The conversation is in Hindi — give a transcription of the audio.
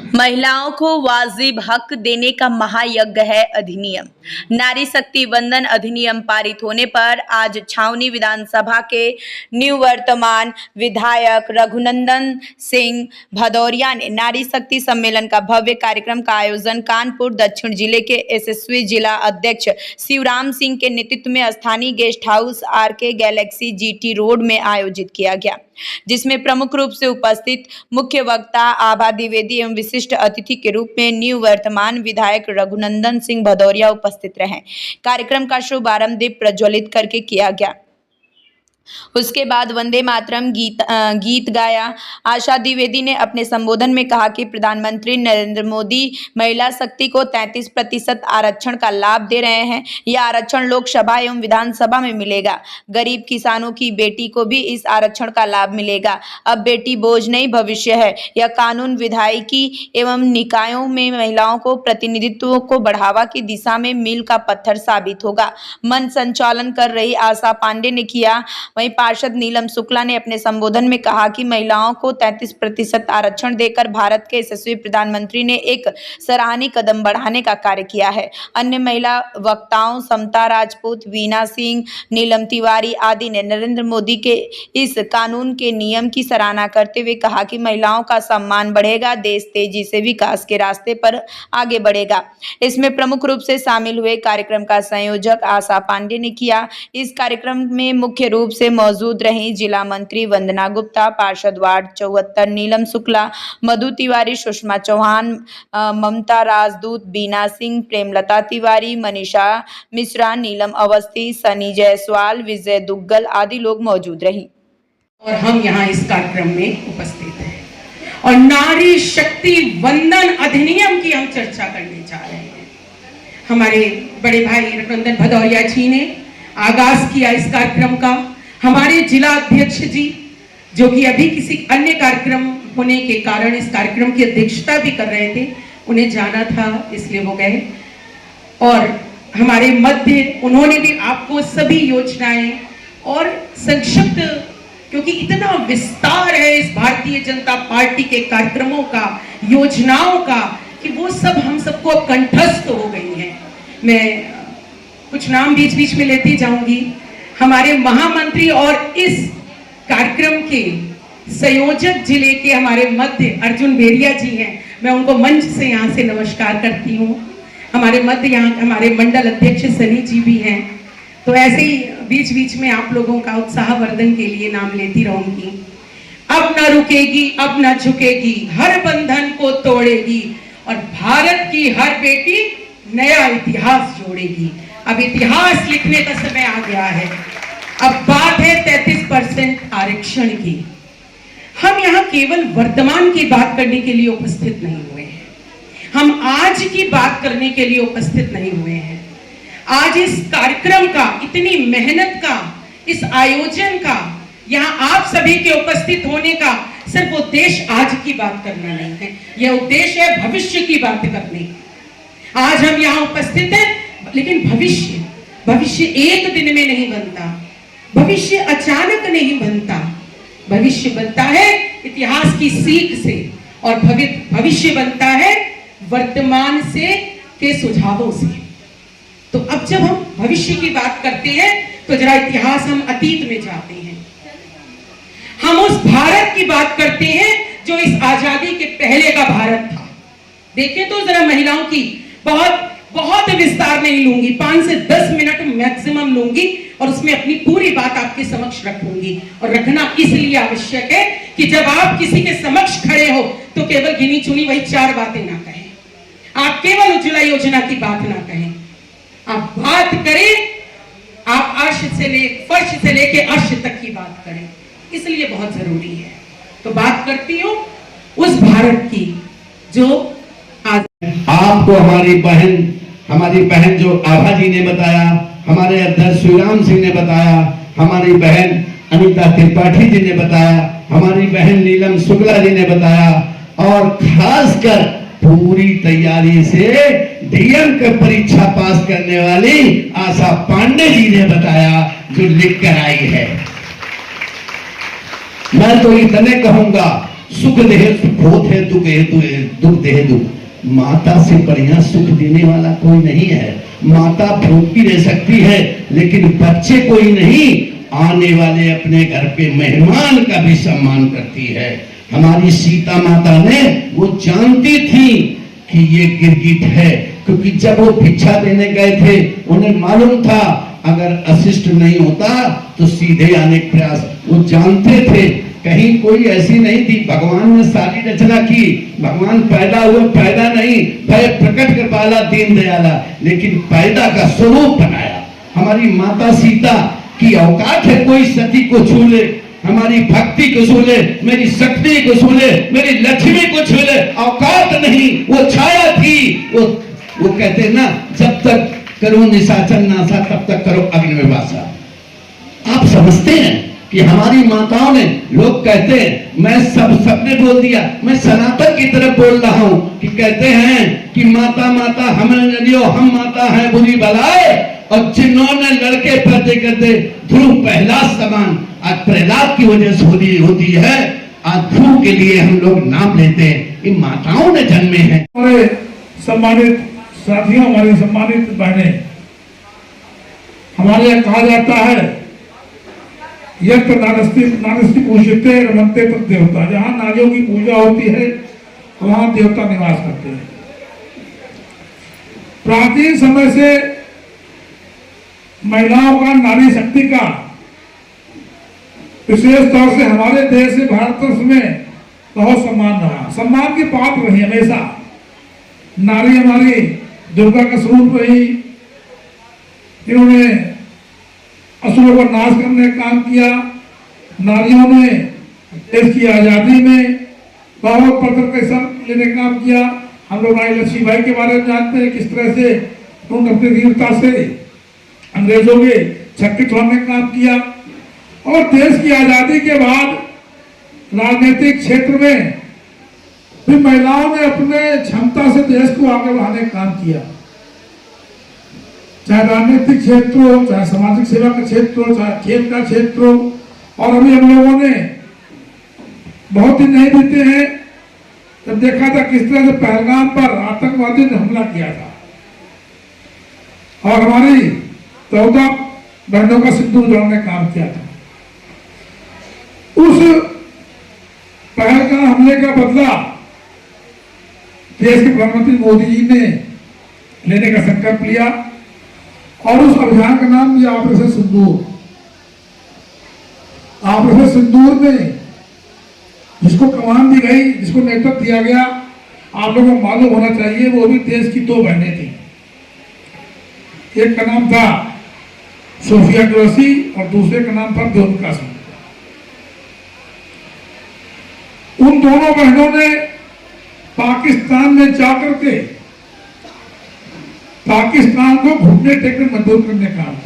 महिलाओं को वाजिब हक देने का महायज्ञ है अधिनियम। नारी शक्ति वंदन अधिनियम पारित होने पर आज छावनी विधानसभा के निवर्तमान विधायक रघुनंदन सिंह भदौरिया ने नारी शक्ति सम्मेलन का भव्य कार्यक्रम का आयोजन कानपुर दक्षिण जिले के यशस्वी जिला अध्यक्ष शिवराम सिंह के नेतृत्व में स्थानीय guest house RK Galaxy GT road में आयोजित किया गया, जिसमें प्रमुख रूप से उपस्थित मुख्य वक्ता आभा द्विवेदी एवं विशिष्ट अतिथि के रूप में निवर्तमान विधायक रघुनंदन सिंह भदौरिया उपस्थित रहे। कार्यक्रम का शुभारंभ दीप प्रज्वलित करके किया गया। उसके बाद वंदे मातरम गीत गाया। आशा द्विवेदी ने अपने संबोधन में कहा कि प्रधानमंत्री नरेंद्र मोदी महिला शक्ति को 33% आरक्षण का लाभ दे रहे हैं। यह आरक्षण लोकसभा एवं विधानसभा में मिलेगा। गरीब किसानों की बेटी को भी इस आरक्षण का लाभ मिलेगा। अब बेटी बोझ नहीं, भविष्य है। यह कानून विधायिकी एवं निकायों में महिलाओं को प्रतिनिधित्व को बढ़ावा की दिशा में मील का पत्थर साबित होगा। मंच संचालन कर रही आशा पांडे ने किया। वहीं पार्षद नीलम शुक्ला ने अपने संबोधन में कहा कि महिलाओं को 33% आरक्षण देकर भारत के यशस्वी प्रधानमंत्री ने एक सराहनीय कदम बढ़ाने का कार्य किया है। अन्य महिला वक्ताओं समता राजपूत, वीना सिंह, नीलम तिवारी आदि ने नरेंद्र मोदी के इस कानून के नियम की सराहना करते हुए कहा कि महिलाओं का सम्मान बढ़ेगा, देश तेजी से विकास के रास्ते पर आगे बढ़ेगा। इसमें प्रमुख रूप से शामिल हुए कार्यक्रम का संयोजक आशा पांडे ने किया। इस कार्यक्रम में मुख्य रूप से मौजूद रही जिला मंत्री वंदना गुप्ता, पार्षद वार्ड 74 नीलम शुक्ला, मधु तिवारी, सुषमा चौहान, ममता राजदूत, बीना सिंह, प्रेमलता तिवारी, मनीषा मिश्रा, नीलम अवस्थी, सनी जायसवाल, विजय दुग्गल आदि लोग मौजूद रही। और हम यहाँ इस कार्यक्रम में उपस्थित हैं और नारी शक्ति वंदन अधिनियम की हम चर्चा करने जा रहे हैं। हमारे बड़े भाई रघुनंदन भदौरिया जी ने आगाज किया इस कार्यक्रम का। हमारे जिला अध्यक्ष जी, जो कि अभी किसी अन्य कार्यक्रम होने के कारण इस कार्यक्रम की अध्यक्षता भी कर रहे थे, उन्हें जाना था इसलिए वो गए। और हमारे मध्य उन्होंने भी आपको सभी योजनाएं और संक्षिप्त, क्योंकि इतना विस्तार है इस भारतीय जनता पार्टी के कार्यक्रमों का, योजनाओं का, कि वो सब हम सबको कंठस्थ हो गई हैं। मैं कुछ नाम बीच बीच में लेती जाऊंगी। हमारे महामंत्री और इस कार्यक्रम के संयोजक जिले के हमारे मध्य अर्जुन बेरिया जी हैं, मैं उनको मंच से यहाँ से नमस्कार करती हूँ। हमारे मध्य यहाँ हमारे मंडल अध्यक्ष सनी जी भी हैं। तो ऐसे ही बीच बीच में आप लोगों का उत्साहवर्धन के लिए नाम लेती रहूंगी। अब न रुकेगी, अब न झुकेगी, हर बंधन को तोड़ेगी और भारत की हर बेटी नया इतिहास जोड़ेगी। अब इतिहास लिखने का समय आ गया है। अब बात है 33% आरक्षण की। हम यहाँ केवल वर्तमान की बात करने के लिए उपस्थित नहीं हुए हैं, हम आज की बात करने के लिए उपस्थित नहीं हुए हैं। आज इस कार्यक्रम का, इतनी मेहनत का, इस आयोजन का, यहाँ आप सभी के उपस्थित होने का सिर्फ उद्देश्य आज की बात करना नहीं है, यह उद्देश्य है भविष्य की बात करने। आज हम यहाँ उपस्थित हैं, लेकिन भविष्य एक दिन में नहीं बनता, भविष्य अचानक नहीं बनता। भविष्य बनता है इतिहास की सीख से और भविष्य बनता है वर्तमान से के सुझावों से। तो अब जब हम भविष्य की बात करते हैं तो जरा इतिहास, हम अतीत में जाते हैं। हम उस भारत की बात करते हैं जो इस आजादी के पहले का भारत था। देखें तो जरा महिलाओं की बहुत विस्तार नहीं लूंगी, 5 से 10 मिनट मैक्सिमम लूंगी और उसमें अपनी पूरी बात आपके समक्ष रखूंगी। और रखना इसलिए आवश्यक है कि जब आप किसी के समक्ष खड़े हो तो केवल गिनी चुनी वही 4 बातें ना कहें, आप केवल उज्ज्वला योजना की बात ना कहें, आप बात करें, आप फर्श से लेके अर्श तक की बात करें, इसलिए बहुत जरूरी है। तो बात करती हूँ उस भारत की जो आज आपको हमारी बहन जो आभा जी ने बताया, हमारे अध्यक्ष शिवराम सिंह ने बताया, हमारी बहन अनीता त्रिपाठी जी ने बताया, हमारी बहन नीलम शुक्ला जी ने बताया, और खासकर पूरी तैयारी से डीएम की परीक्षा पास करने वाली आशा पांडे जी ने बताया, जो लिख कर आई है। मैं तो इतने कहूंगा सुख देह होत है, दुख देह दुख। माता से बढ़िया सुख देने वाला कोई नहीं है। माता भूखी रह सकती है लेकिन बच्चे कोई नहीं, आने वाले अपने घर पे मेहमान का भी सम्मान करती है। हमारी सीता माता ने वो जानती थी कि ये गिरगिट है, क्योंकि जब वो भिक्षा देने गए थे उन्हें मालूम था अगर अशिष्ट नहीं होता तो सीधे आने का प्रयास, वो जानते थे कहीं कोई ऐसी नहीं थी। भगवान ने सारी रचना की, भगवान पैदा हुए, पैदा नहीं भय प्रकट कर पाला दीन दयाला, लेकिन पैदा का स्वरूप बनाया। हमारी माता सीता की औकात है कोई सती को छू ले, हमारी भक्ति को छू ले, मेरी शक्ति को छू ले, मेरी लक्ष्मी को छू ले, औकात नहीं, वो छाया थी। वो कहते ना, जब तक करो निशाचर नासा तब तक करो अग्निवासा। आप समझते हैं कि हमारी माताओं ने, लोग कहते हैं, मैं सबने बोल दिया, मैं सनातन की तरफ बोल रहा हूं कि कहते हैं कि माता माता हमें जलियो, हम माता हैं बुरी बलाए, और जिन्होंने लड़के पैदा करते ध्रुव प्रहलाद समान, आज प्रहलाद की वजह से होती है, आज ध्रुव के लिए हम लोग नाम लेते हैं, इन माताओं ने जन्मे हैं। हमारे सम्मानित साथियों, हमारे सम्मानित बहनें, हमारे यहाँ कहा जाता है यत्र नारस्ति पूजते रमन्ते तत् देवता, जहाँ नारियों की पूजा होती है वहां देवता निवास करते हैं। प्राचीन समय से महिलाओं का, नारी शक्ति का विशेष तौर से हमारे देश से भारतवर्ष में बहुत सम्मान रहा, सम्मान की पात्र रही हमेशा। नारी हमारी दुर्गा का स्वरूप रही, इन्होंने असुरों का नाश करने का काम किया। नारियों ने देश की आजादी में बहुत पत्र का हिस्सा लेने का काम किया। हम लोग रानी लक्ष्मीबाई के बारे में जानते हैं, किस तरह से उन्होंने अपनी वीरता से अंग्रेजों के छक्के छोड़ने का काम किया। और देश की आजादी के बाद राजनीतिक क्षेत्र में भी महिलाओं ने अपने क्षमता से देश को आगे बढ़ाने का काम किया, चाहे राजनीतिक क्षेत्र हो, चाहे सामाजिक सेवा का क्षेत्र हो, चाहे खेल का क्षेत्र हो। और अभी हम लोगों ने बहुत दिन नहीं बीते हैं जब देखा था किस तरह से पहलगाम पर आतंकवादियों ने हमला किया था और हमारी 14 बहनों का सिंदूर जोड़ने का काम किया था। उस पहलगाम हमले का बदला देश के प्रधानमंत्री मोदी जी ने लेने का संकल्प लिया और उस अभियान का नाम दिया ऑपरेशन सिंदूर। ऑपरेशन सिंदूर में जिसको कमान दी गई, जिसको नेतृत्व दिया गया, आप लोगों को मालूम होना चाहिए, वो भी देश की 2 बहनें थी। एक का नाम था सोफिया कुरैशी और दूसरे का नाम था देविका सिंह। उन दोनों बहनों ने पाकिस्तान में जाकर के पाकिस्तान को घुटने टेकने मजबूर करने का काम किया।